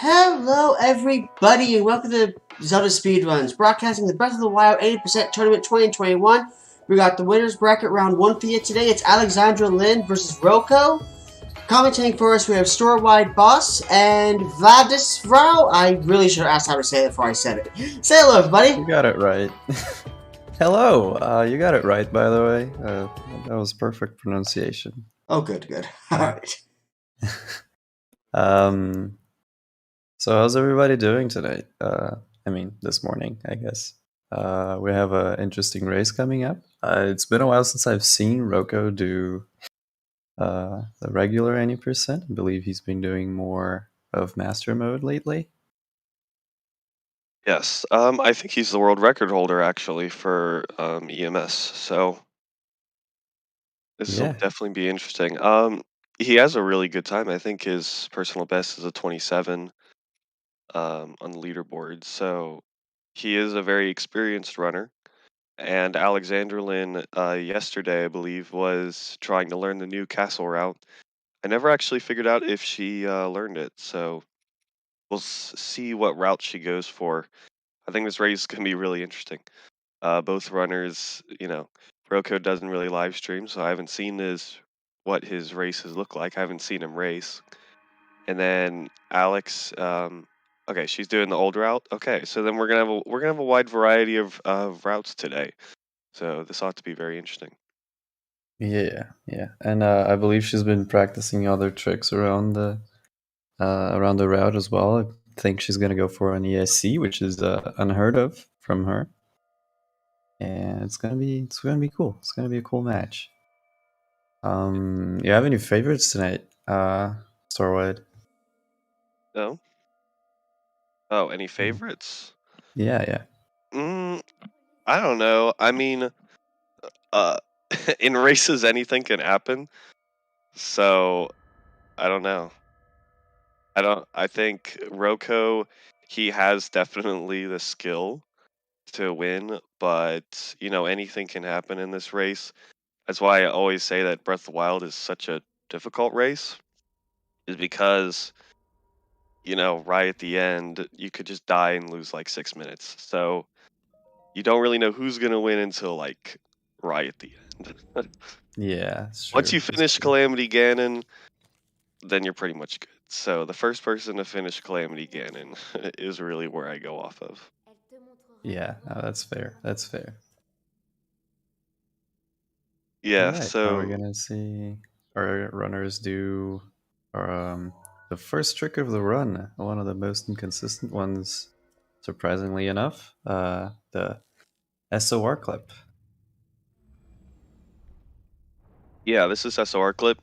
Hello, everybody, and welcome to Zelda Speedruns, broadcasting the Breath of the Wild 80% Tournament 2021. We got the winners bracket round 1 for you today. It's Alexandra Lynne versus Roko. Commentating for us, we have Store-Wide Boss and Vladisrao. I really should have asked how to say it before I said it. Say hello, everybody. You got it right. Hello, you got it right, by the way. That was perfect pronunciation. Oh, good. All right. So how's everybody doing tonight? This morning, I guess. We have an interesting race coming up. It's been a while since I've seen Roko do the regular 80%. I believe he's been doing more of Master Mode lately. Yes, I think he's the world record holder actually for EMS. So this will definitely be interesting. He has a really good time. I think his personal best is a 27 on the leaderboard. So he is a very experienced runner. And Alexandra Lynne yesterday, I believe, was trying to learn the new castle route. I never actually figured out if she learned it. So we'll see what route she goes for. I think this race is going to be really interesting. Both runners, Roko doesn't really live stream, so I haven't seen what his races look like. I haven't seen him race. And then Alex, okay, she's doing the old route. Okay, so then we're gonna have a wide variety of routes today. So this ought to be very interesting. Yeah, and I believe she's been practicing other tricks around the route as well. I think she's gonna go for an ESC, which is unheard of from her, and it's gonna be cool. It's gonna be a cool match. You have any favorites tonight, Starwood? No. Oh, any favorites? Yeah. I don't know. I mean, in races anything can happen. So I don't know. I think Roko, he has definitely the skill to win, but anything can happen in this race. That's why I always say that Breath of the Wild is such a difficult race, is because right at the end you could just die and lose like 6 minutes. So you don't really know who's gonna win until like right at the end. Yeah, Once you finish Calamity Ganon, then you're pretty much good. So the first person to finish Calamity Ganon is really where I go off of. Yeah, that's fair. Yeah, right, so we're gonna see our runners do the first trick of the run, one of the most inconsistent ones, surprisingly enough, the SOR clip. yeah, this is SOR clip.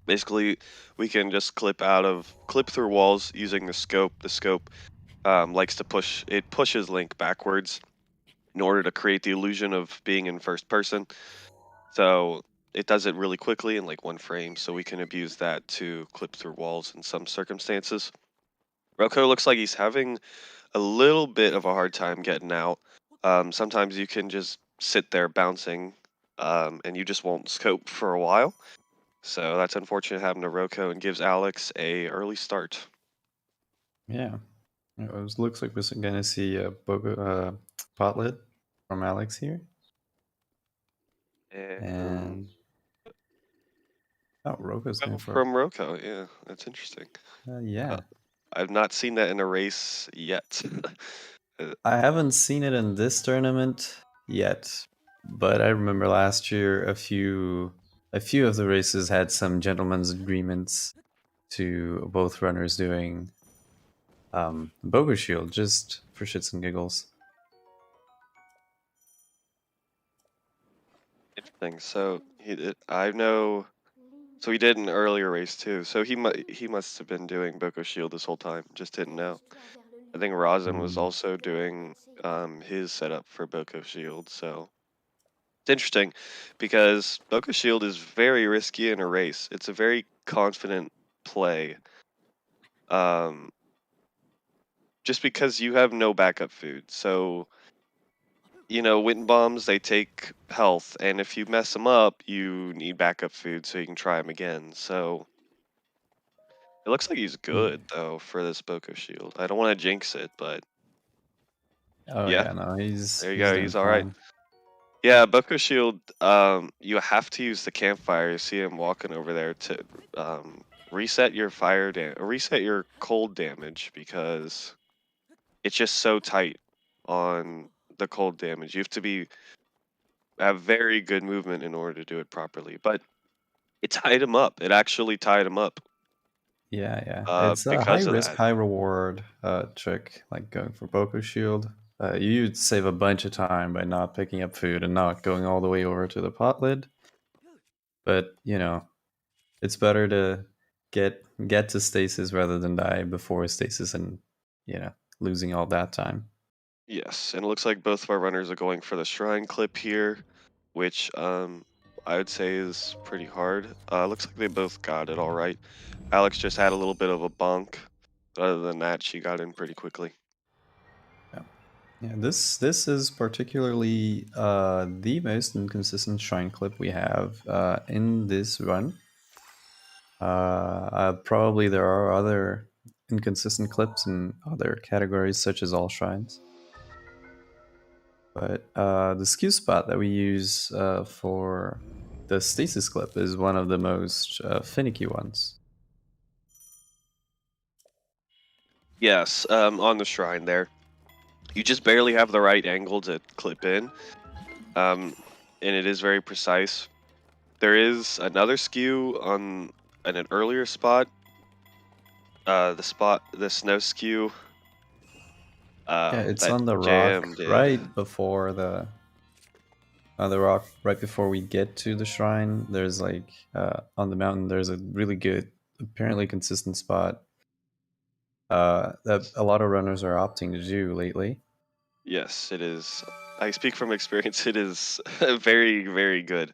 Basically, we can just clip through walls using the scope. The scope likes to pushes Link backwards in order to create the illusion of being in first person. So it does it really quickly in like 1 frame, so we can abuse that to clip through walls in some circumstances. Roko looks like he's having a little bit of a hard time getting out. Sometimes you can just sit there bouncing, and you just won't scope for a while. So that's unfortunate happened to Roko and gives Alex a early start. Yeah, it looks like we're gonna see a potlet from Alex here. And Roko's going for from Roko. Yeah, that's interesting. yeah. I've not seen that in a race yet. I haven't seen it in this tournament yet, but I remember last year a few of the races had some gentlemen's agreements to both runners doing Bogo Shield just for shits and giggles. Interesting. So I know. So he did an earlier race too. So he must have been doing Boko Shield this whole time. Just didn't know. I think Rosin was also doing his setup for Boko Shield. So it's interesting because Boko Shield is very risky in a race. It's a very confident play. Just because you have no backup food. So wind bombs, they take health, and if you mess them up, you need backup food so you can try them again. So It looks like he's good though for this Boko Shield. I don't want to jinx it, but Oh yeah, yeah, no, there you he's go. doing He's all right. fine. Yeah, Boko Shield. You have to use the campfire. You see him walking over there to reset your reset your cold damage because it's just so tight on the cold damage. You have to have very good movement in order to do it properly. But it tied him up. It actually tied him up. Yeah, yeah. It's a high Because of risk, that. high reward trick, like going for Boko Shield. You'd save a bunch of time by not picking up food and not going all the way over to the pot lid. But it's better to get to stasis rather than die before stasis and losing all that time. Yes, and it looks like both of our runners are going for the shrine clip here, which I would say is pretty hard. Looks like they both got it all right. Alex just had a little bit of a bonk. But other than that, she got in pretty quickly. Yeah, this is particularly the most inconsistent shrine clip we have in this run. Probably there are other inconsistent clips in other categories such as all shrines. But the skew spot that we use for the stasis clip is one of the most finicky ones. Yes, on the shrine there. You just barely have the right angle to clip in. And it is very precise. There is another skew on an earlier spot. The snow skew. Yeah, it's That on the rock JM did. right before on the rock right before we get to the shrine. There's like on the mountain. There's a really good, apparently consistent spot that a lot of runners are opting to do lately. Yes, it is. I speak from experience. It is very, very good.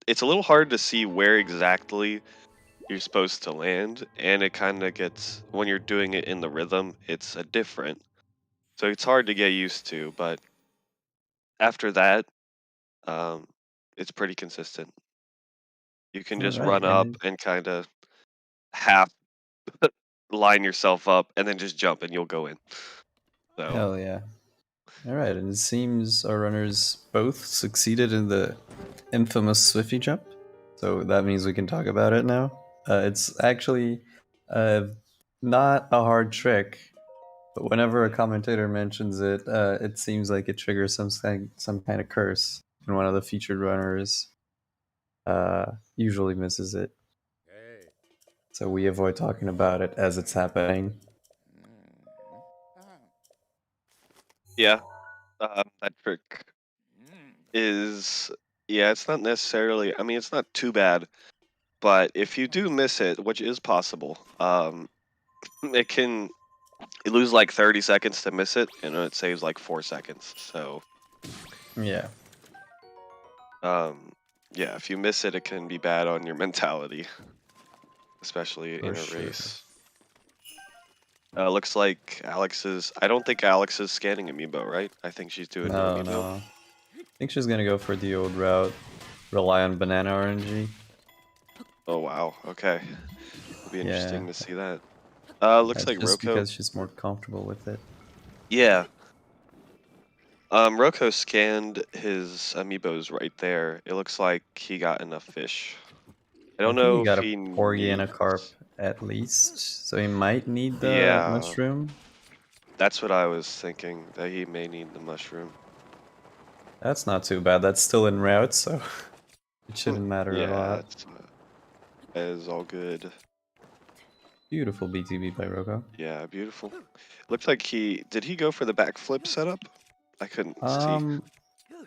It's a little hard to see where exactly you're supposed to land, and it kind of gets when you're doing it in the rhythm. It's a different, so it's hard to get used to. But after that, um, it's pretty consistent. You can All just right, run up and kind of half line yourself up, and then just jump, and you'll go in. So hell yeah. All right, and it seems our runners both succeeded in the infamous Swifty jump. So that means we can talk about it now. It's actually not a hard trick, but whenever a commentator mentions it, it seems like it triggers some kind of curse, and one of the featured runners usually misses it. So we avoid talking about it as it's happening. yeah, that trick is it's not necessarily. I mean, it's not too bad, but if you do miss it, which is possible, it can you lose like 30 seconds to miss it, and it saves like 4 seconds. So Yeah. yeah, if you miss it, it can be bad on your mentality, especially For in a sure. race. Looks like Alex is. I don't think Alex is scanning Amiibo, right? I think she's doing no No, Amiibo. no. I think she's gonna go for the old route, rely on banana RNG. Oh wow. Okay, it'll be Yeah, interesting to see that. Looks like just Roko. because she's more comfortable with it. Yeah. Roko scanned his amiibos right there. It looks like he got enough fish. I I don't think he know if got a he porgy and a carp needs. at least, so he might need the Yeah, mushroom. that's what I was thinking, that he may need the mushroom. That's not too bad. That's still en route, so it shouldn't matter a Yeah, lot. that is all good. Beautiful BTB by Rogo. Yeah, beautiful. Looks like did he go for the backflip setup? I couldn't see.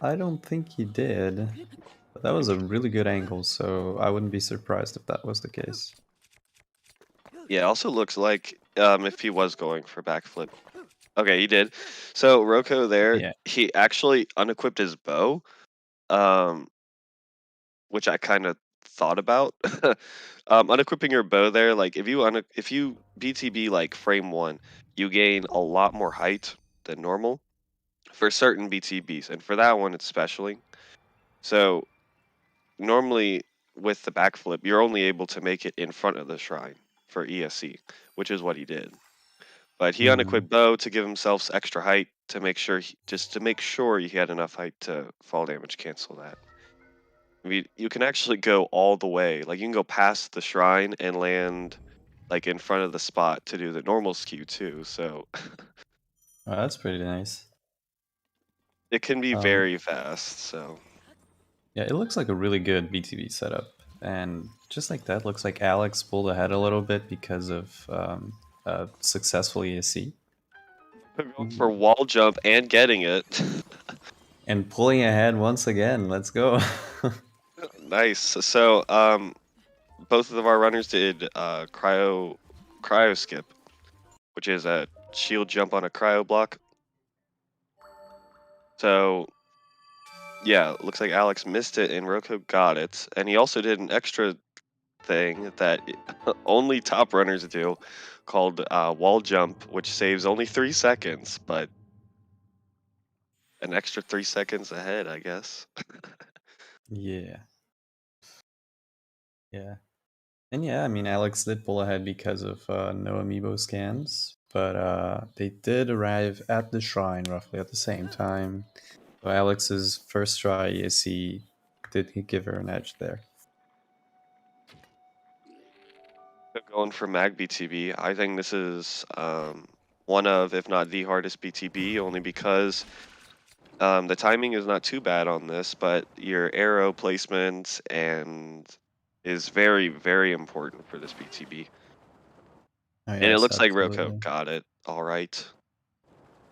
I don't think he did, but that was a really good angle, so I wouldn't be surprised if that was the case. Yeah, it also looks like if he was going for backflip. Okay, he did. So Roko there, Yeah. he actually unequipped his bow. Um, which I kind of thought about. Unequipping your bow there, like if you BTB like frame one, you gain a lot more height than normal for certain BTBs, and for that one especially. So normally with the backflip, you're only able to make it in front of the shrine. for ESC, which is what he did. But he unequipped bow to give himself extra height to make sure he had enough height to fall damage cancel that. I mean, you can actually go all the way. Like you can go past the shrine and land like in front of the spot to do the normal skew too. So Oh, that's pretty nice. it can be very fast. So yeah, it looks like a really good BTB setup, and just like that, looks like Alex pulled ahead a little bit because of successful ESC. going for wall jump and getting it. And pulling ahead once again. Let's go. Nice. So both of our runners did cryo skip, which is a shield jump on a cryo block. So yeah, looks like Alex missed it and Roko got it. And he also did an extra thing that only top runners do called wall jump, which saves only 3 seconds, but an extra 3 seconds ahead, I guess. Yeah. Yeah. And yeah, I mean, Alex did pull ahead because of no amiibo scans, but they did arrive at the shrine roughly at the same time. So Alex's first try ESC did give her an edge there. Going for Mag BTB, I think this is one of, if not the hardest BTB, only because the timing is not too bad on this, but your arrow placement is very, very important for this BTB. Oh, And it yes, looks like absolutely. Roko got it all right.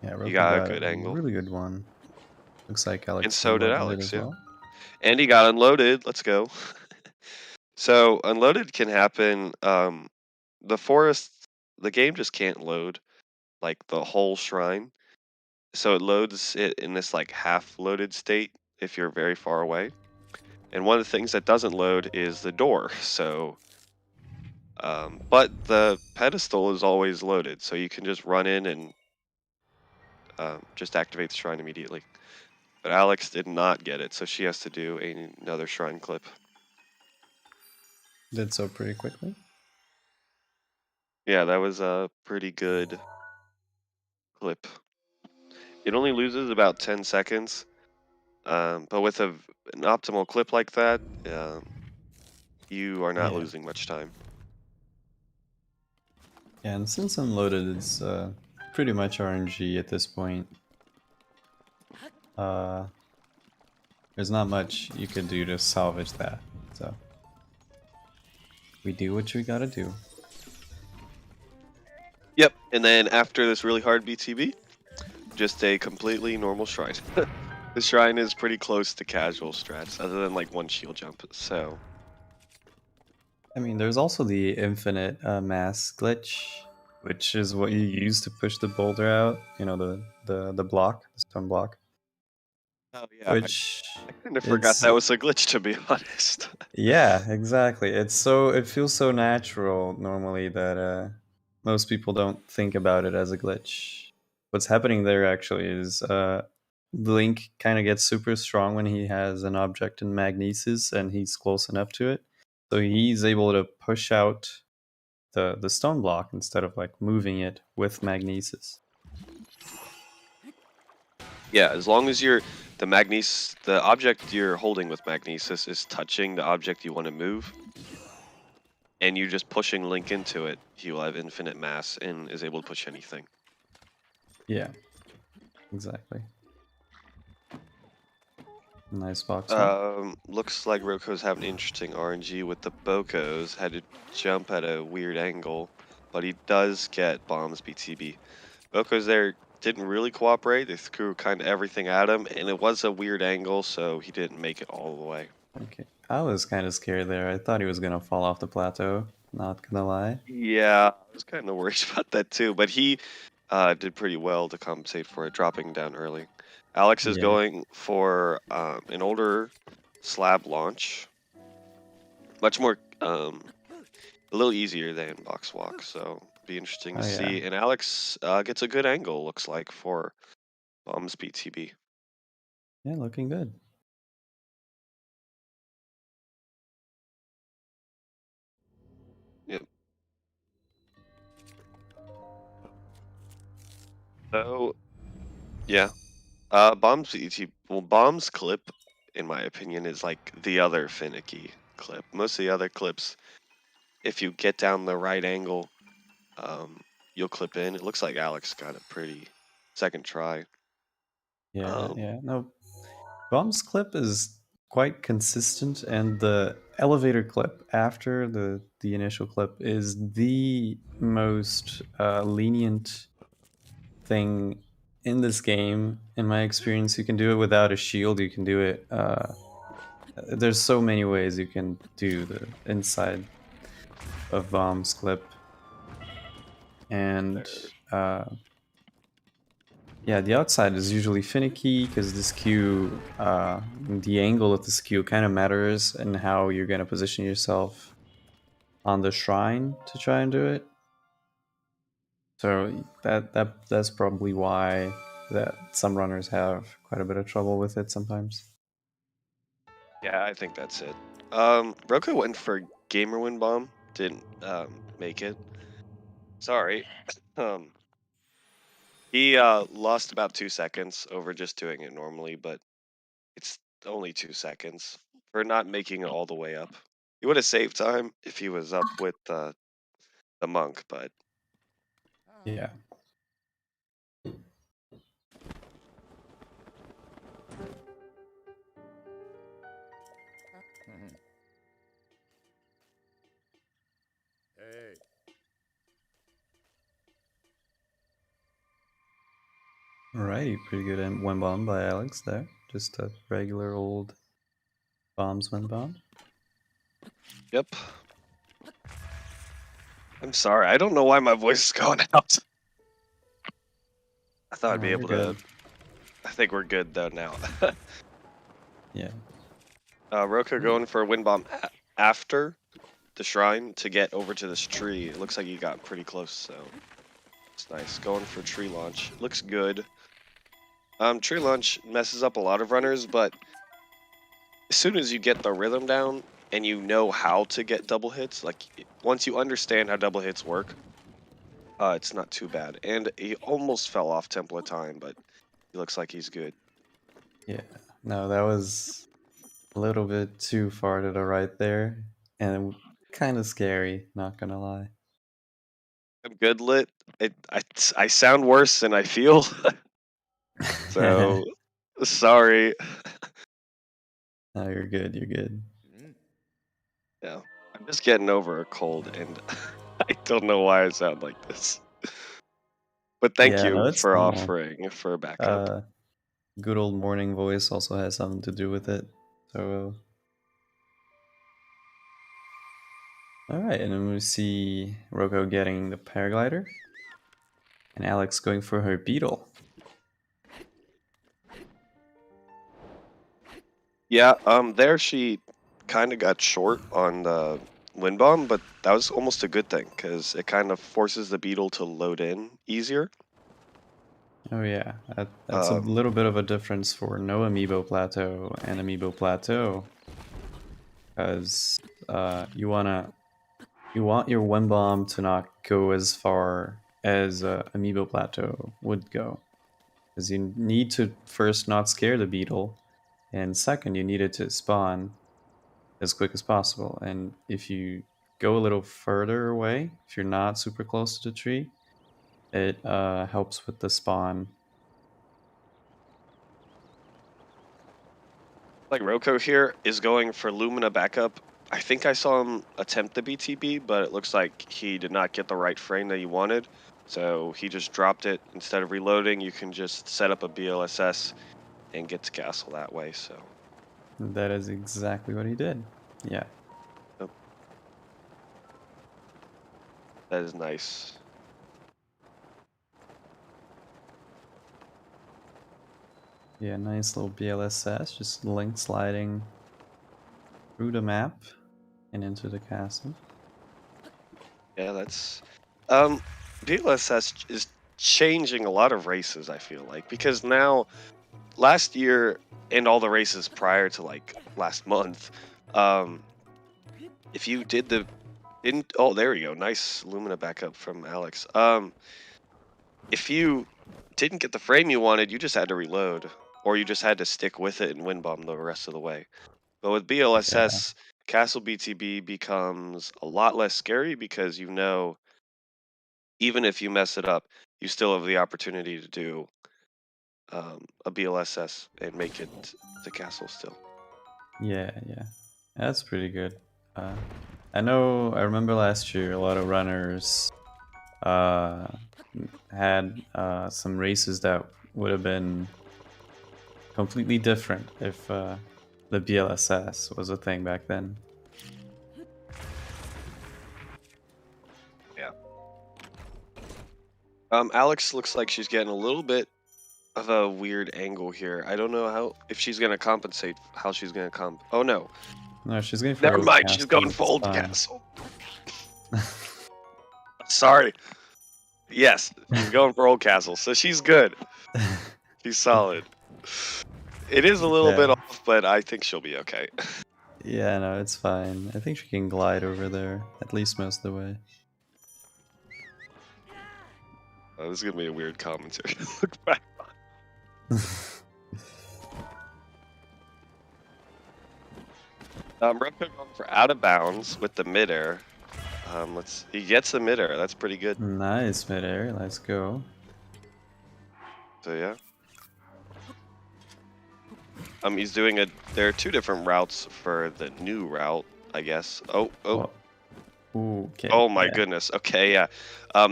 Yeah, He Roku got a got good a angle. really good one. Looks like And Alex so did unloaded it Alex, as yeah. well. And he got unloaded. Let's go. So unloaded can happen. The forest, the game just can't load like the whole shrine. So it loads it in this like half loaded state if you're very far away. And one of the things that doesn't load is the door. So, but the pedestal is always loaded, so you can just run in and just activate the shrine immediately. But Alex did not get it, so she has to do another shrine clip. Did so pretty quickly. Yeah, that was a pretty good clip. It only loses about 10 seconds, but with an optimal clip like that, you are not Yeah. losing much time. Yeah, and since unloaded is pretty much RNG at this point, uh, there's not much you could do to salvage that. So we do what we gotta do. Yep, and then after this really hard BTB, just a completely normal shrine. The shrine is pretty close to casual strats, other than like one shield jump, so... I mean, there's also the infinite mass glitch, which is what you use to push the boulder out. You know, the block, the stone block. Oh yeah, Which I kind of forgot it's that was a glitch, to be honest. yeah, exactly. It feels so natural normally that most people don't think about it as a glitch. What's happening there actually is Link kind of gets super strong when he has an object in magnesis and he's close enough to it. So he's able to push out the stone block instead of like moving it with magnesis. Yeah, as long as the object you're holding with magnesis is touching the object you want to move, and you're just pushing Link into it, he will have infinite mass and is able to push anything. Yeah, exactly. Nice box art. Looks like Roko's having interesting RNG with the Bokos. Had to jump at a weird angle, but he does get bombs BTB. Bokos there didn't really cooperate. They threw kind of everything at him, and it was a weird angle, so he didn't make it all the way. Okay, I was kind of scared there. I thought he was gonna fall off the plateau. Not gonna lie. Yeah, I was kind of worried about that too, but he did pretty well to compensate for it, dropping down early. Alex is Yeah. going for an older slab launch, much more, a little easier than box walk, so be interesting to Oh yeah. see. And Alex gets a good angle, looks like, for bombs BTB. Yeah, looking good. Yep. So yeah, Bomb's clip, in my opinion, is like the other finicky clip. Most of the other clips, if you get down the right angle, um, you'll clip in. It looks like Alex got a pretty second try. Yeah, yeah. No, Bomb's clip is quite consistent, and the elevator clip after the initial clip is the most lenient thing in this game. In my experience, you can do it without a shield. You can do it. There's so many ways you can do the inside of Bomb's clip, and yeah, the outside is usually finicky because the skew, the angle of the skew kind of matters and how you're going to position yourself on the shrine to try and do it. So that's probably why that some runners have quite a bit of trouble with it sometimes. Yeah, I think that's it. Roku went for gamer win bomb, didn't make it. Sorry. He lost about 2 seconds over just doing it normally, but it's only 2 seconds for not making it all the way up. He would have saved time if he was up with the monk, but Yeah. Alrighty, pretty good one bomb by Alex there. Just a regular old bombs one bomb. yep. I'm sorry. I don't know why my voice is going out. I thought I'd be able to. I think we're good though now. Yeah. Roku going for a wind bomb after the shrine to get over to this tree. It looks like he got pretty close, so it's nice. Going for tree launch. Looks good. Tree launch messes up a lot of runners, but as soon as you get the rhythm down and you know how to get double hits, like once you understand how double hits work, it's not too bad. And he almost fell off Temple of Time, but he looks like he's good. Yeah. No, that was a little bit too far to the right there, and kind of scary, not gonna lie. I'm good lit. I sound worse than I feel. So sorry. No, you're good, you're good. Yeah. I'm just getting over a cold and I don't know why I sound like this. But thank Yeah, no, you it's for normal. offering for backup. Good old morning voice also has something to do with it. So, alright, and then we see Roko getting the paraglider, and Alex going for her beetle. Yeah, there she kind of got short on the wind bomb, but that was almost a good thing because it kind of forces the beetle to load in easier. Oh yeah, that's a little bit of a difference for no amiibo plateau and amiibo plateau, because you want your wind bomb to not go as far as amiibo plateau would go, because you need to first not scare the beetle, and second you need it to spawn as quick as possible. And if you go a little further away, if you're not super close to the tree, it helps with the spawn. Like Roko here is going for Lumina backup. I think I saw him attempt the BTB, but it looks like he did not get the right frame that he wanted. So he just dropped it. Instead of reloading, you can just set up a BLSS and get to castle that way. So That is exactly what he did. Yeah. oh, that is nice. Yeah, nice little BLSS, just link sliding through the map and into the castle. Yeah, that's BLSS is changing a lot of races, I feel like, because now last year and all the races prior to like last month, if you didn't oh there we go, nice Lumina backup from Alex. if you didn't get the frame you wanted, you just had to reload, or you just had to stick with it and win bomb the rest of the way. But with Yeah, BLSS, Castle BTB becomes a lot less scary because you know, even if you mess it up, you still have the opportunity to do a BLSS and make it to Castle still. yeah, yeah. That's pretty good. Uh, I remember last year a lot of runners uh, had some races that would have been completely different if the BLSS was a thing back then. Yeah. Alex looks like she's getting a little bit of a weird angle here. I don't know if she's gonna compensate. How she's gonna Oh no, No, she's going for never old mind. She's going castle. for It's old fine. castle. Sorry. Yes, she's going for old castle, so she's good. She's solid. It is a little bit Yeah. off, but I think she'll be okay. Yeah, no, it's fine. I think she can glide over there, at least most of the way. Oh, this is gonna be a weird commentary to look back on. Repco going for out of bounds with the midair. He gets the midair. That's pretty good. Nice midair. Let's go. So yeah. He's doing there are two different routes for the new route, I guess. Oh. Ooh, okay. Oh my yeah. goodness. Okay, yeah.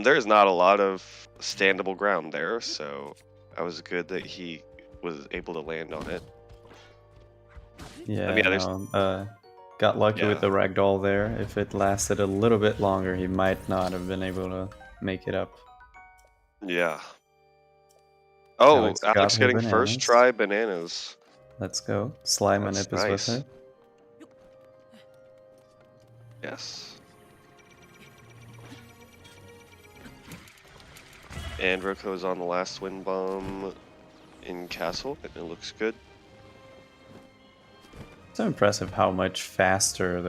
There is not a lot of standable ground there, so that was good that he was able to land on it. Yeah, there's got lucky with Yeah. the ragdoll there. If it lasted a little bit longer, he might not have been able to make it up. Yeah. Oh, Alex got her getting first bananas. try bananas. Let's go. Slime and That's Nip is with nice. her. Yes. And Roko is on the last wind bomb in castle, and it looks good. It's so impressive how much faster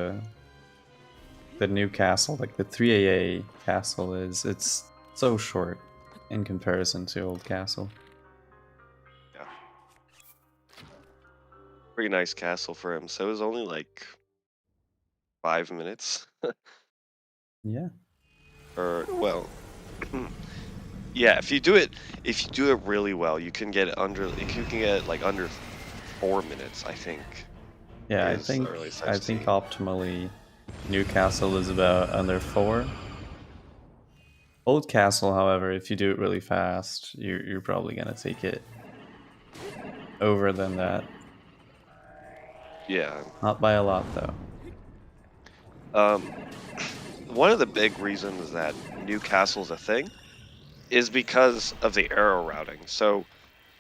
the new castle, like the 3AA castle is. It's so short in comparison to old castle. Yeah. Pretty nice castle for him. So it was only like 5 minutes. Yeah. Or well, yeah. If you do it really well, you can get under 4 minutes, I think. Yeah, I think optimally Newcastle is about under 4. Old Castle, however, if you do it really fast, you're probably gonna take it over than that. Yeah. Not by a lot though. One of the big reasons that Newcastle's a thing is because of the arrow routing. So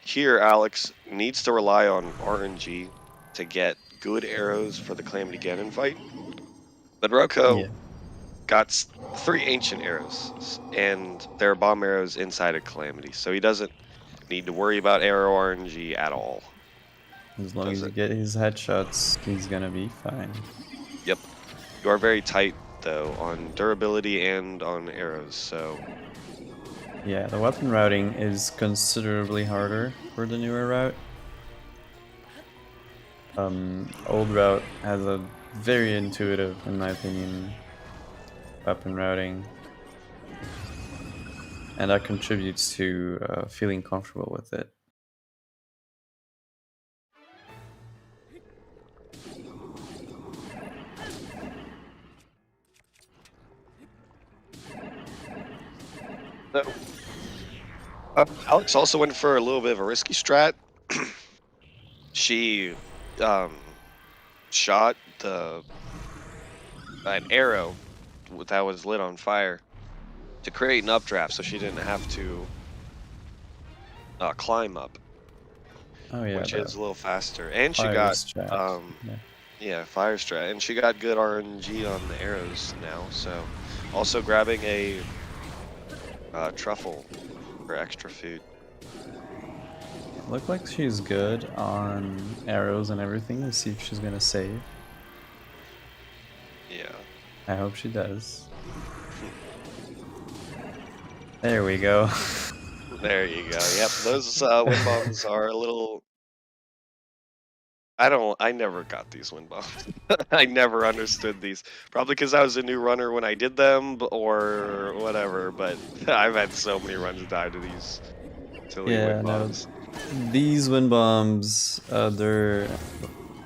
here, Alex needs to rely on RNG to get good arrows for the Calamity Ganon fight. But Roko got 3 ancient arrows, and there are bomb arrows inside of Calamity, so he doesn't need to worry about arrow RNG at all. As long as he gets his headshots, he's gonna be fine. Yep. You are very tight, though, on durability and on arrows, so... Yeah, the weapon routing is considerably harder for the newer route. Old route has a very intuitive, in my opinion, weapon routing. And that contributes to feeling comfortable with it. So, Alex also went for a little bit of a risky strat. She shot an arrow that was lit on fire to create an updraft, so she didn't have to climb up. Oh yeah, which is a little faster, and she got fire strat, and she got good RNG on the arrows now. So, also grabbing a truffle for extra food. Look like she's good on arrows and everything. Let's see if she's gonna save. Yeah. I hope she does. There we go. There you go. Yep, those wind bombs are a little. I never got these wind bombs. I never understood these. Probably because I was a new runner when I did them, or whatever. But I've had so many runs die to these silly Yeah, wind no, bombs. these wind bombs, they're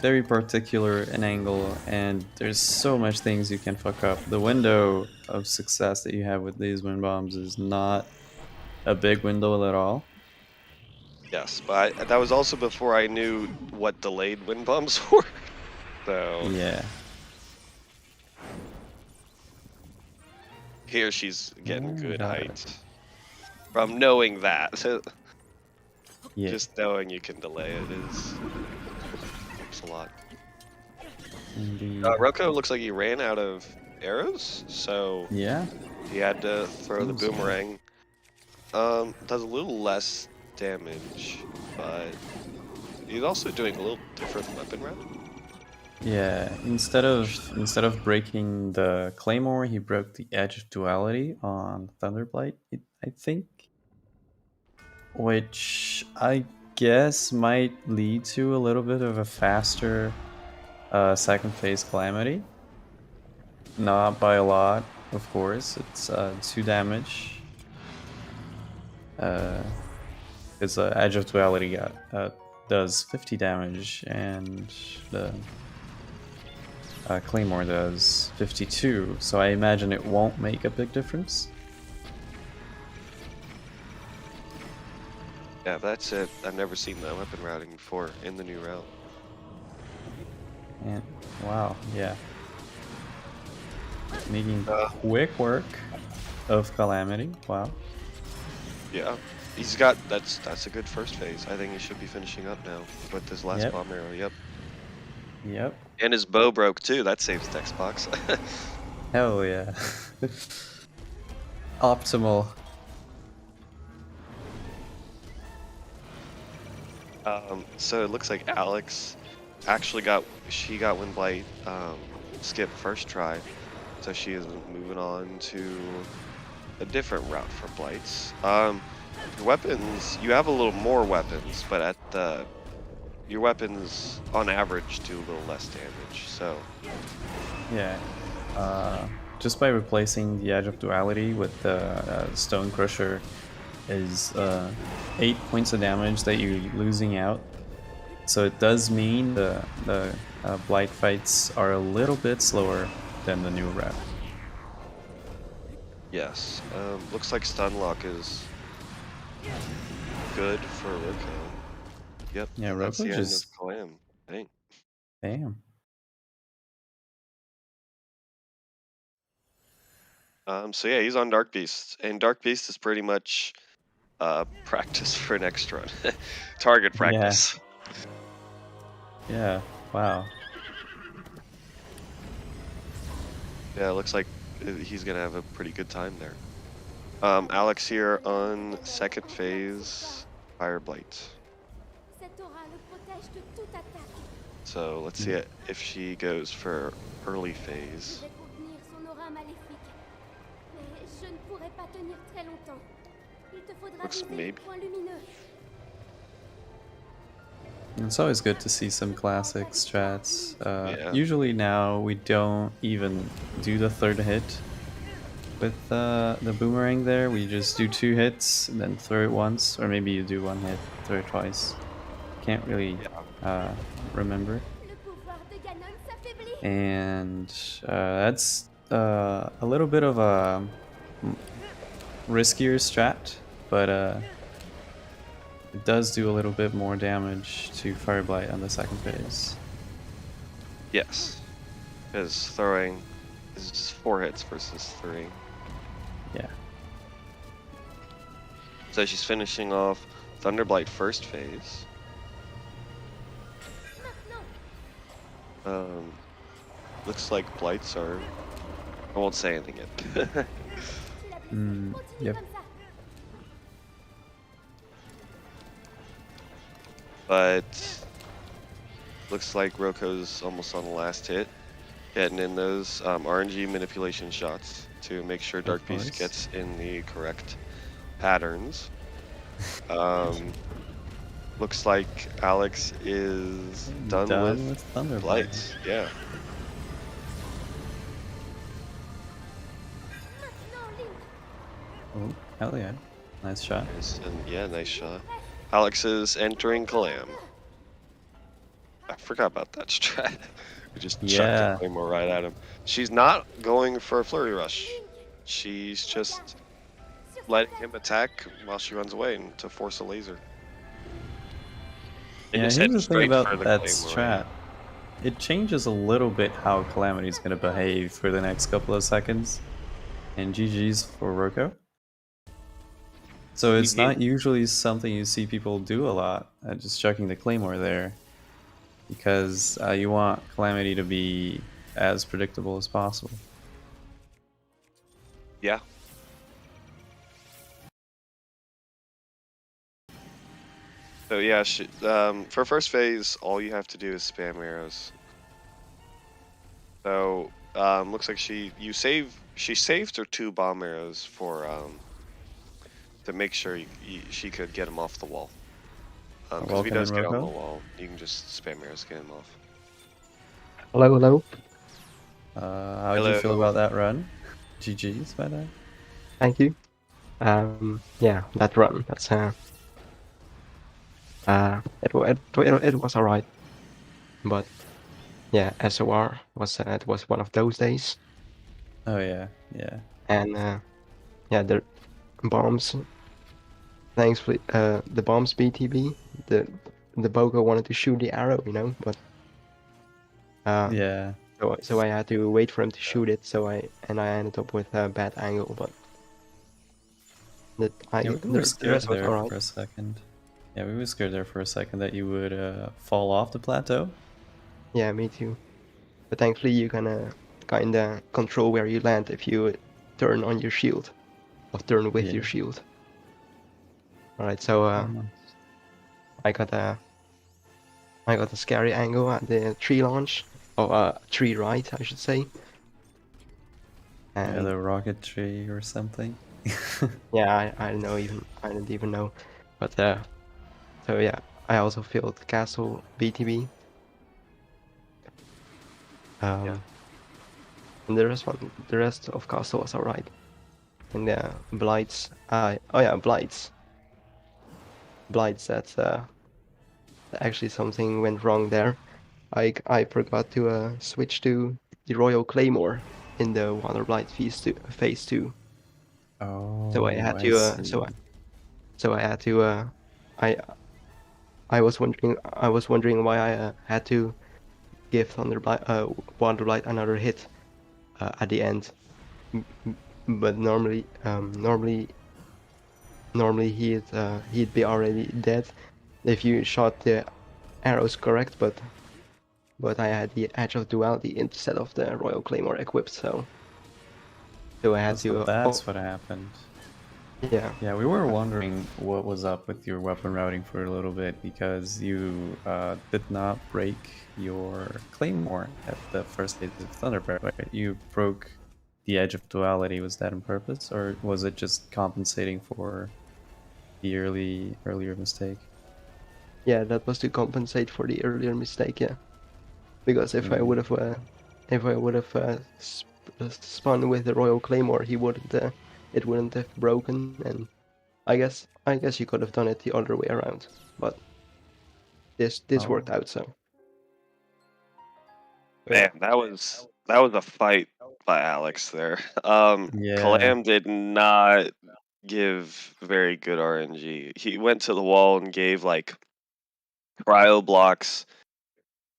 very particular in angle, and there's so much things you can fuck up. The window of success that you have with these wind bombs is not a big window at all. Yes, but that was also before I knew what delayed wind bombs were. So Yeah. here she's getting Oh, good got height it. from knowing that. Yeah. Just knowing you can delay it helps a lot. Indeed. Rocco looks like he ran out of arrows, so Yeah. he had to throw the Seems so. boomerang. Does a little less damage, but he's also doing a little different weapon route. Yeah. Instead of breaking the claymore, he broke the edge of duality on Thunderblight, I think, which I guess might lead to a little bit of a faster second phase calamity. Not by a lot, of course. It's 2 damage. Because Edge of Duality does 50 damage, and the Claymore does 52. So I imagine it won't make a big difference. Yeah, that's it. I've never seen that weapon routing before in the new route. And wow, yeah. Making quick work of Calamity. Wow. Yeah, he's got that's a good first phase. I think he should be finishing up now with his last Yep. bomb arrow. Yep. Yep. And his bow broke too. That saves text box. Hell yeah. Optimal. So it looks like Alex actually got Wind Blight skip first try, so she is moving on to a different route for blights. Your weapons, you have a little more weapons, but your weapons on average do a little less damage. So Yeah. Just by replacing the Edge of Duality with the Stone Crusher is 8 points of damage that you're losing out. So it does mean the Blight fights are a little bit slower than the new route. yes, looks like Stunlock is good for Roko. Yep. Yeah, That's Roko the end just of Clam. Dang. damn. So yeah, he's on Dark Beast, and Dark Beast is pretty much practice for next run. Target practice. Yeah. Wow. Yeah, it looks like he's gonna have a pretty good time there. Alex here on second phase Fire Blight. So let's see if she goes for early phase. Looks maybe. It's always good to see some classic strats. Yeah. Usually now we don't even do the third hit with the boomerang there. We just do 2 hits and then throw it once, or maybe you do 1 hit, throw it twice. Can't really remember. And that's a little bit of a riskier strat, but it does do a little bit more damage to Fire Blight on the second phase. Yes, because throwing is just 4 hits versus 3. Yeah. So she's finishing off Thunderblight first phase. Looks like blights are. I won't say anything yet. Yep. But looks like Roko's almost on the last hit, getting in those RNG manipulation shots to make sure Dark Beast gets in the correct patterns. Looks like Alex is done with Thunder Blights. Yeah. Oh, hell yeah. Nice shot. Yeah, nice shot. Alex is entering Calam. I forgot about that strat. We just chucked the Claymore right at him. She's not going for a Flurry Rush. She's just letting him attack while she runs away and to force a laser. Yeah, here's the thing about that strat. It changes a little bit how Calamity's going to behave for the next couple of seconds. And GG's for Roko. So it's not usually something you see people do a lot, just chucking the Claymore there. Because you want Calamity to be as predictable as possible. Yeah. So yeah, for first phase, all you have to do is spam arrows. So looks like she saved her 2 bomb arrows for to make sure she could get him off the wall. Because if he does get on the wall, you can just spam arrows to get him off. Hello, hello. How did you feel about that run? GG's by that. Thank you. Yeah, that run. That's it was alright, but yeah, SOR was it was one of those days. Oh yeah, yeah. And yeah, the bombs. Thankfully, the bombs BTB. The Bogo wanted to shoot the arrow, you know, but yeah. So I had to wait for him to shoot it. So I ended up with a bad angle, but we were scared there for a second. Yeah, we were scared there for a second that you would fall off the plateau. Yeah, me too. But thankfully you can kinda control where you land if you turn on your shield, or turn with your shield. All right, so I got a scary angle at the tree launch, or tree right, I should say. And the rocket tree or something. Yeah, I didn't even know, but so yeah, I also failed castle BTB. And the rest of castle was alright. And the blights, blights. That's actually something went wrong there. I forgot to switch to the Royal Claymore in the Water Blight phase 2. Oh, so I had to so I had to I was wondering why I had to give Water Blight another hit at the end. But normally he'd be already dead if you shot the arrows correct, but I had the Edge of Duality instead of the Royal Claymore equipped, so I had to. That's what happened. Yeah. Yeah, we were wondering what was up with your weapon routing for a little bit, because you did not break your Claymore at the first phase of Thunderbear, right? You broke the Edge of Duality. Was that on purpose, or was it just compensating for the earlier mistake? Yeah, that was to compensate for the earlier mistake. Yeah, because if I would have spun with the Royal Claymore, it wouldn't have broken, and I guess you could have done it the other way around, but this worked out. So man, that was a fight by Alex there. Calam did not give very good RNG. He went to the wall and gave like cryo blocks,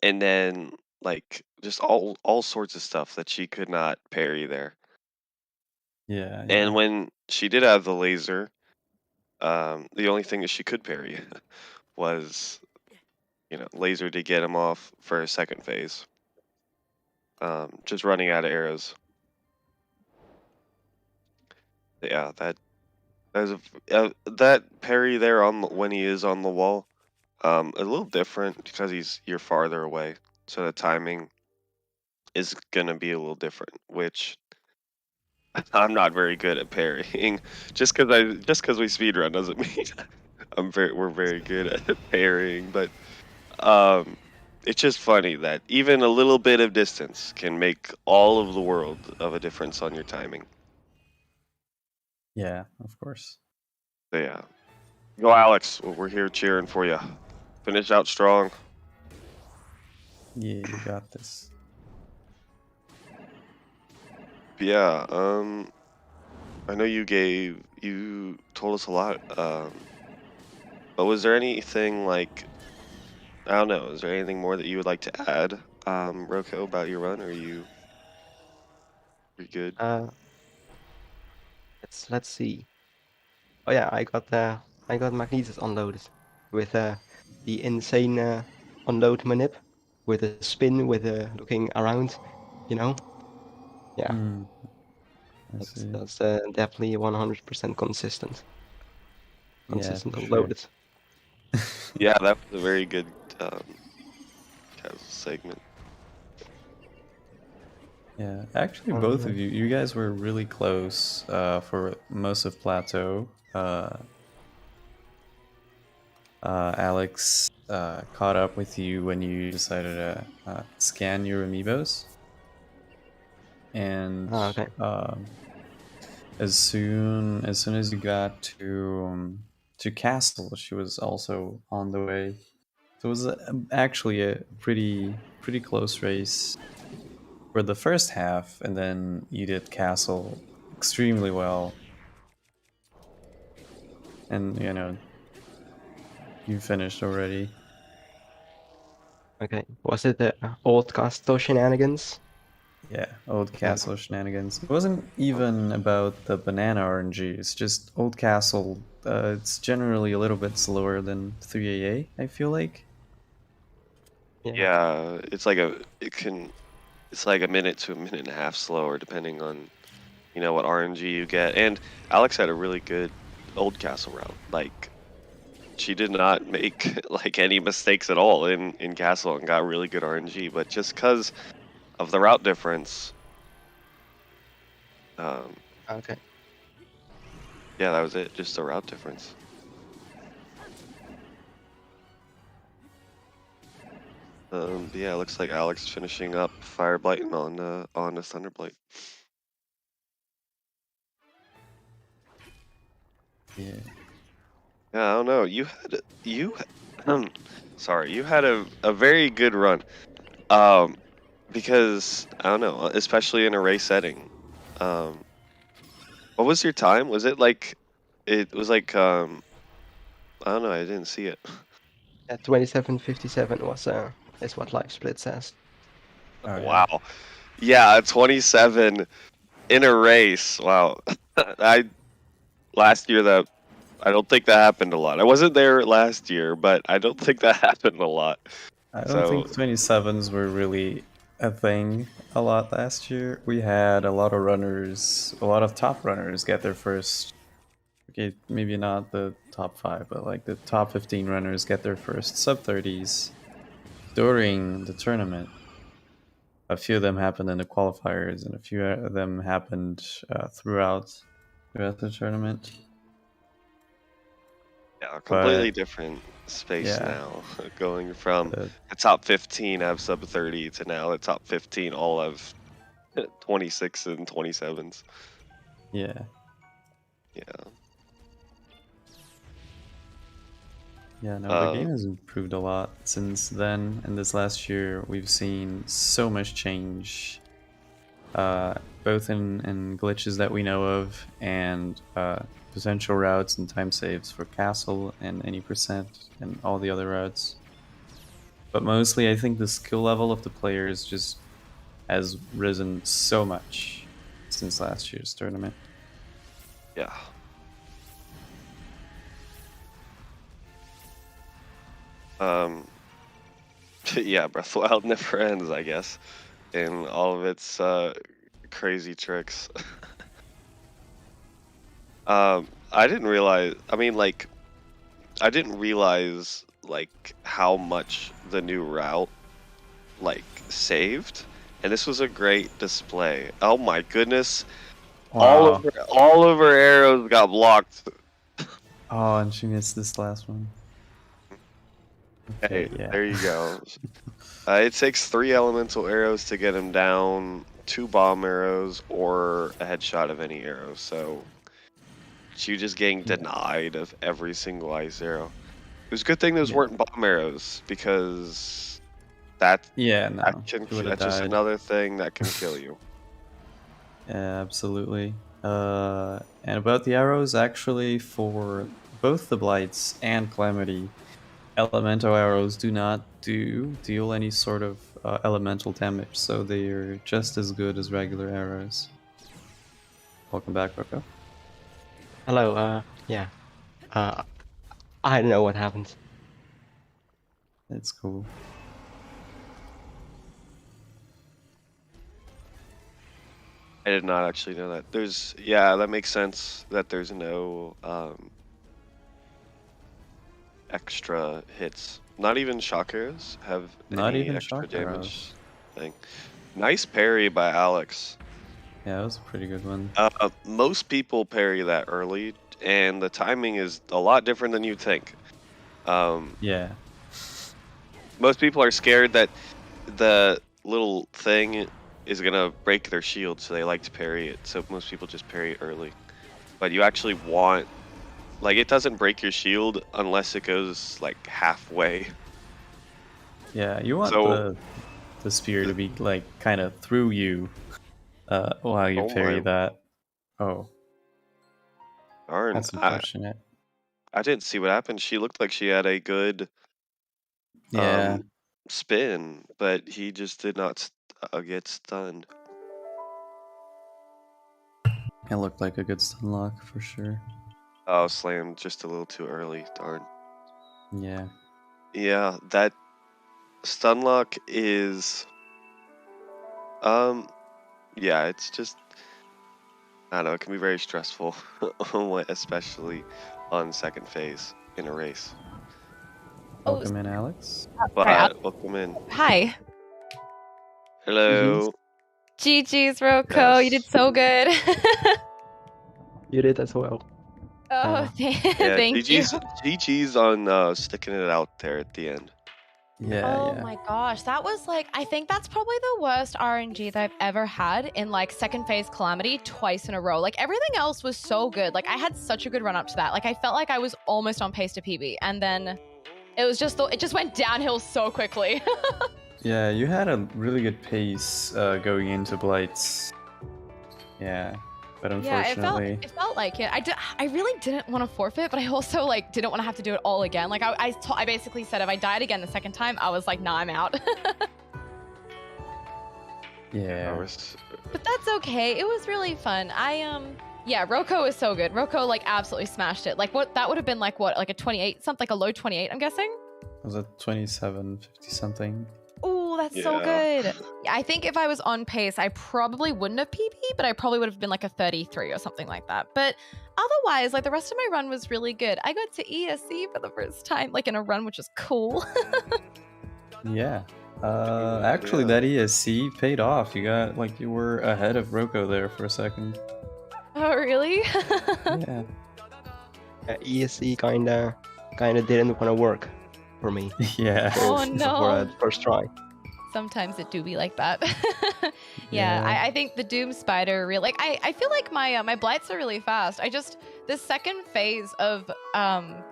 and then like just all sorts of stuff that she could not parry there. Yeah. And when she did have the laser, the only thing that she could parry was, laser to get him off for a second phase. Just running out of arrows. Yeah, that parry there when he is on the wall, a little different because you're farther away, so the timing is gonna be a little different, which I'm not very good at parrying. Just because we speedrun doesn't mean we're very good at parrying, but it's just funny that even a little bit of distance can make all of the world of a difference on your timing. Yeah, of course. So yeah, go Alex. We're here cheering for you. Finish out strong. Yeah, you got this. Yeah. I know you told us a lot. But was there anything like, I don't know, is there anything more that you would like to add, Roko, about your run? Or are you're good? Let's see. Oh yeah, I got Magnesis unloaded with the insane unload manip with a spin with looking around, you know. Yeah, I see. that's definitely 100% consistent. Yeah, Consistent for unloaded. sure. Yeah, that was a very good casual segment. Yeah, actually, both of you guys were really close for most of Plateau. Alex caught up with you when you decided to scan your amiibos, and Okay. as soon as you got to Castle, she was also on the way. So it was actually a pretty close race for the first half, and then you did Castle extremely well, and you finished already. Okay. Was it the old Castle shenanigans? Yeah, Old Castle shenanigans. It wasn't even about the banana RNG. It's just Old Castle. It's generally a little bit slower than 3AA, I feel like. Yeah, it's like a minute to a minute and a half slower depending on what RNG you get. And Alex had a really good Old Castle route. Like, she did not make like any mistakes at all in Castle and got really good RNG, but just because of the route difference, Okay. yeah, that was it. Just the route difference. Yeah, it looks like Alex finishing up Fire Blighting on the Thunderblight. Yeah. Yeah, I don't know. Sorry, you had a very good run. Because I don't know, especially in a race setting. What was your time? Was it like, it was like I don't know, I didn't see it. Yeah, 27:57 was is what Live Split says. Oh, yeah. Wow. Yeah, 27 in a race. Wow. Last year I don't think that happened a lot. I wasn't there last year, but I don't think that happened a lot. I don't think 27s were really a thing a lot last year. We had a lot of runners, a lot of top runners get their first, okay, maybe not the top 5, but like the top 15 runners get their first sub-30s during the tournament. A few of them happened in the qualifiers, and a few of them happened throughout the tournament. Yeah, completely different space now. Going from the top 15 have sub 30 to now the top 15 all have 26 and 27s. Yeah. Yeah. Yeah, no, the game has improved a lot since then, and this last year we've seen so much change, both in glitches that we know of and potential routes and time saves for Castle and any percent and all the other routes. But mostly I think the skill level of the players just has risen so much since last year's tournament. Yeah. Yeah, Breath of the Wild never ends, I guess, in all of its crazy tricks. I didn't realize. I mean, like, I didn't realize like how much the new route like saved, and this was a great display. Oh my goodness! Wow. All of her arrows got blocked. Oh, and she missed this last one. Okay, Hey, yeah. there you go. It takes 3 elemental arrows to get him down, 2 bomb arrows, or a headshot of any arrow. So she just getting denied of every single ice arrow. It was a good thing those weren't bomb arrows, because that's no, she would have that's just died. another thing that can kill you. Yeah, absolutely. And about the arrows, actually, for both the Blights and Calamity, elemental arrows do not deal any sort of elemental damage, so they are just as good as regular arrows. Welcome back, Rocco. Hello. Yeah. I don't know what happened. It's cool. I did not actually know that. That makes sense that there's no extra hits. Not even shock arrows have Not any even extra shock damage arrows. thing. Nice parry by Alex. Yeah, that was a pretty good one. Most people parry that early, and the timing is a lot different than you think. Yeah. Most people are scared that the little thing is gonna break their shield, so they like to parry it. So most people just parry it early. But you actually want, like, it doesn't break your shield unless it goes like halfway. Yeah, you want the spear to be like kind of through you while you parry that. Oh. Darn, That's unfortunate. I didn't see what happened. She looked like she had a good spin, but he just did not get stunned. It looked like a good stun lock for sure. Oh, slammed just a little too early. Darn. Yeah. Yeah, that stun lock is yeah, it's just, I don't know, it can be very stressful, especially on second phase in a race. Welcome in, Alex. But welcome in. Hi. Hello. GG's, Rocco. Yes. You did so good. You did as well. Oh, Yeah, thank you. GG's on sticking it out there at the end. Yeah, oh my gosh, that was like, I think that's probably the worst RNG that I've ever had in like second phase Calamity twice in a row. Like everything else was so good. Like I had such a good run up to that. Like I felt like I was almost on pace to PB, and then it was just it just went downhill so quickly. Yeah, you had a really good pace going into Blights. Yeah, but unfortunately, it felt like it. I really didn't want to forfeit, but I also like didn't want to have to do it all again. Like I basically said if I died again the second time, I was like, nah, I'm out. yeah. But that's okay. It was really fun. Yeah, Rocco is so good. Rocco like absolutely smashed it. Like that would have been like what, like a 28, something like a low 28, I'm guessing. Was it 27, 50 something? Oh, that's so good. Yeah, I think if I was on pace, I probably wouldn't have PB, but I probably would have been like a 33 or something like that. But otherwise, like the rest of my run was really good. I got to ESC for the first time, like in a run, which was cool. Yeah. Actually, that ESC paid off. You got, like, you were ahead of Rocco there for a second. Oh, really? Yeah. ESC kinda didn't want to work for me. Yeah. Oh no. For the first try. Sometimes it do be like that. I think the Doom Spider really, like, I feel like my blights are really fast. This second phase of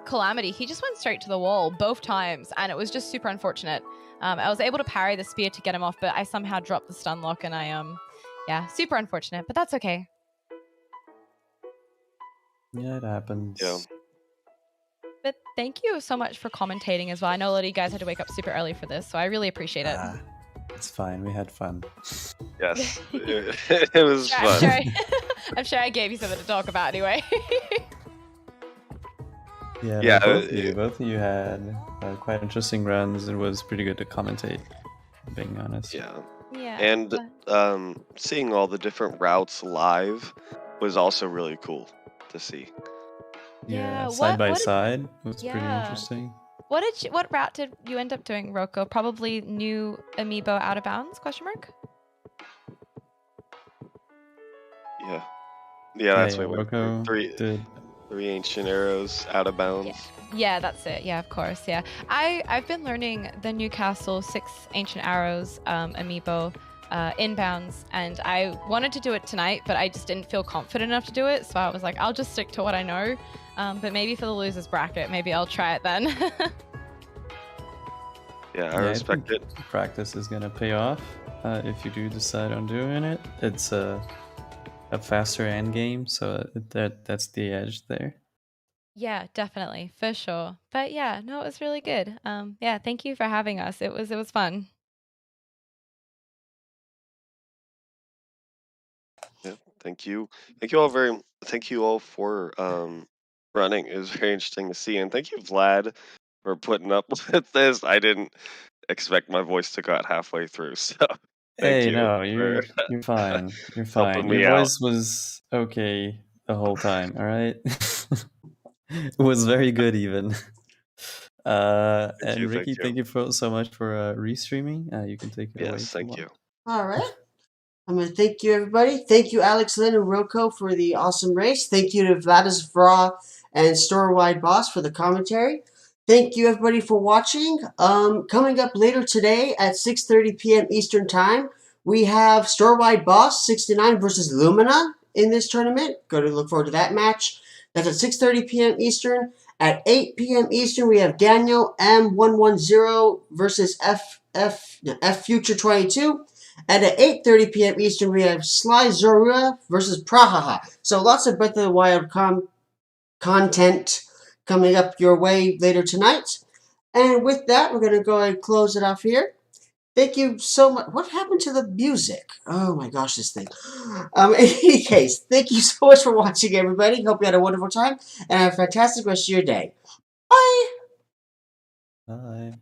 Calamity, he just went straight to the wall both times, and it was just super unfortunate. I was able to parry the spear to get him off, but I somehow dropped the stun lock, and yeah, super unfortunate, but that's okay. Yeah, it happens. Yeah. But thank you so much for commentating as well. I know a lot of you guys had to wake up super early for this, so I really appreciate it. It's fine. We had fun. Yes, it was fun. I'm sure I gave you something to talk about anyway. Yeah, both of you had quite interesting runs. It was pretty good to commentate, being honest. Yeah. Yeah. And seeing all the different routes live was also really cool to see. Yeah, side by side was pretty interesting. What route did you end up doing, Rocco? Probably new amiibo out of bounds? ? Yeah, that's what Rocco three. did 3 ancient arrows out of bounds. Yeah, that's it. Yeah, of course. Yeah, I've been learning the Newcastle 6 ancient arrows amiibo inbounds, and I wanted to do it tonight, but I just didn't feel confident enough to do it. So I was like, I'll just stick to what I know. But maybe for the losers bracket, maybe I'll try it then. Yeah, I respect it. Practice is gonna pay off if you do decide on doing it. It's a faster end game, so that's the edge there. Yeah, definitely, for sure. But yeah, no, it was really good. Yeah, thank you for having us. It was fun. Yeah, thank you. Thank you all for running. It was very interesting to see, and thank you, Vlad, for putting up with this. I didn't expect my voice to go out halfway through, so thank Hey, you no, for you're fine. You're helping fine. me Your out. voice was okay the whole time, all right? It was very good even. And Ricky, thank you so much for restreaming. You can take it away. Yes, thank you. All right. I'm going to thank you, everybody. Thank you, Alex, Lynne, and Roko for the awesome race. Thank you to Vladisvra and Storewide Boss for the commentary. Thank you, everybody, for watching. Coming up later today at 6:30 p.m. Eastern Time, we have Storewide Boss 69 versus Lumina in this tournament. Go to look forward to that match. That's at 6:30 p.m. Eastern. At 8 p.m. Eastern, we have Daniel M110 versus F Future 22. And at 8:30 p.m. Eastern, we have Sly Zorua versus Prahaha. So lots of Breath of the Wild content coming up your way later tonight. And with that, we're going to go ahead and close it off here. Thank you so much. What happened to the music? Oh my gosh, this thing. In any case, thank you so much for watching, everybody. Hope you had a wonderful time and have a fantastic rest of your day. Bye. Bye.